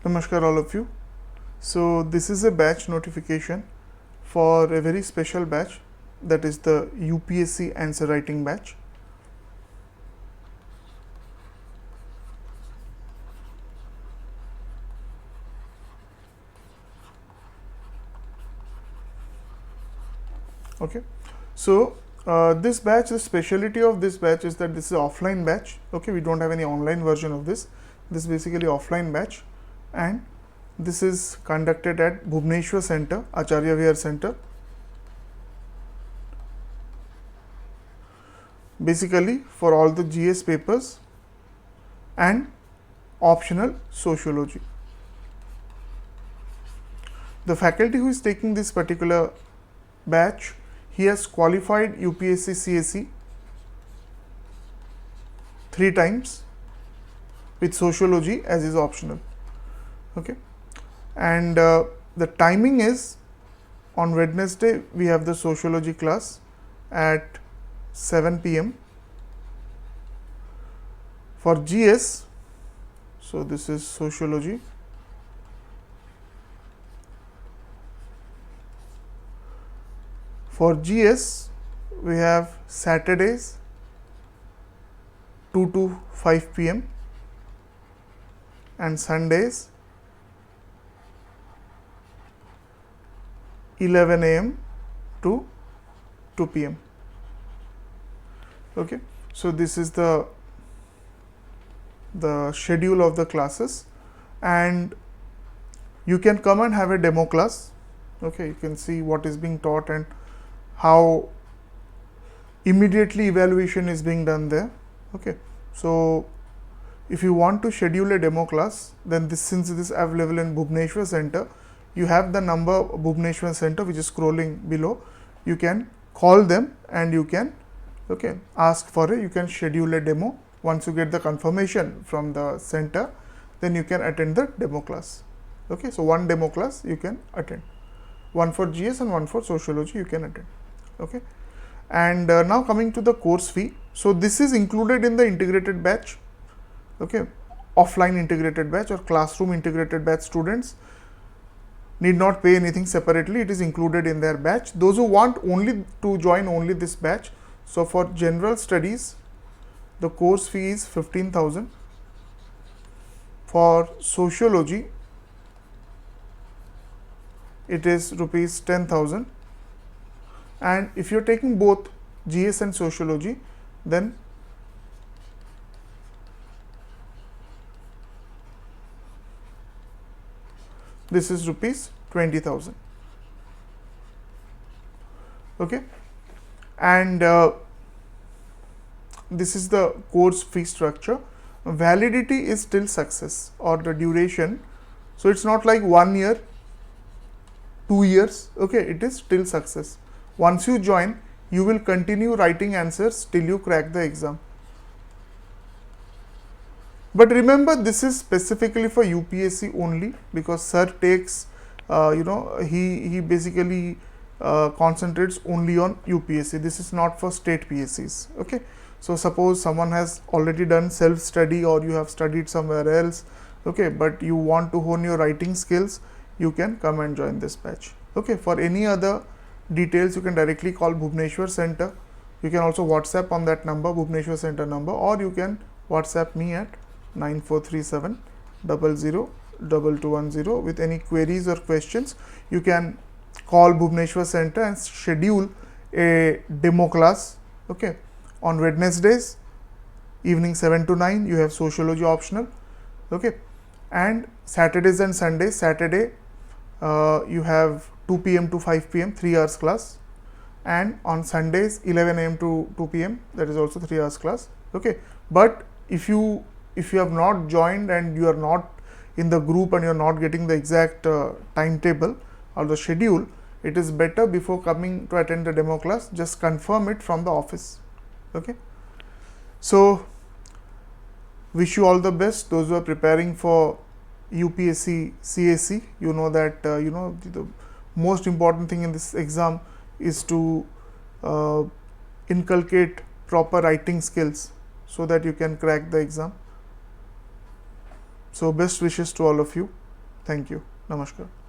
Namaskar all of you. So this is a batch notification for a very special batch, that is the UPSC answer writing batch. Okay, so this batch, the specialty of this batch is that this is offline batch. Okay, we don't have any online version of this. This is basically offline batch, and this is conducted at Bhubaneswar Center, Acharya Vihar Center. Basically for all the GS papers and optional sociology. The faculty who is taking this particular batch, he has qualified UPSC CSE 3 times with sociology as is optional. Okay, and the timing is on Wednesday we have the sociology class at 7 p.m. For GS, so this is sociology. For GS, we have Saturdays 2 to 5 p.m. and Sundays 11 a.m. to 2 p.m. Okay, so this is the schedule of the classes, and you can come and have a demo class. Okay, you can see what is being taught and how immediately evaluation is being done there. Okay, so if you want to schedule a demo class, then since this is available in Bhubaneswar Center, you have the number of Bhubaneswar Center which is scrolling below. You can call them and you can ask for you can schedule a demo. Once you get the confirmation from the center, then you can attend the demo class. Okay, so one demo class you can attend, one for GS and one for sociology you can attend. Okay, and now coming to the course fee. So this is included in the integrated batch. Okay, offline integrated batch or classroom integrated batch students need not pay anything separately. It is included in their batch. Those who want only to join only this batch, so for general studies the course fee is 15,000. For sociology it is rupees 10,000, and if you are taking both GS and sociology, then this is rupees 20,000. Okay, and this is the course fee structure. Validity is till success, or the duration. So it's not like 1 year, 2 years. Okay, it is till success. Once you join, you will continue writing answers till you crack the exam. But remember, this is specifically for UPSC only, because sir takes he basically concentrates only on UPSC. This is not for state PSCs. Okay, so suppose someone has already done self study, or you have studied somewhere else, okay, but you want to hone your writing skills, you can come and join this batch. Okay, for any other details you can directly call Bhubaneswar Center. You can also WhatsApp on that number, Bhubaneswar Center number, or you can WhatsApp me at 9437 00 2210 with any queries or questions. You can call Bhubaneswar Center and schedule a demo class. Okay, on Wednesdays evening 7 to 9 you have sociology optional. Okay, and Saturdays and Sundays, Saturday you have 2 p.m. to 5 p.m. 3 hours class, and on Sundays 11 a.m. to 2 p.m. that is also 3 hours class. Okay, but if you have not joined and you are not in the group and you are not getting the exact timetable or the schedule, it is better before coming to attend the demo class, just confirm it from the office. Okay, so wish you all the best. Those who are preparing for UPSC CSE, you know that the most important thing in this exam is to inculcate proper writing skills so that you can crack the exam. So best wishes to all of you. Thank you. Namaskar.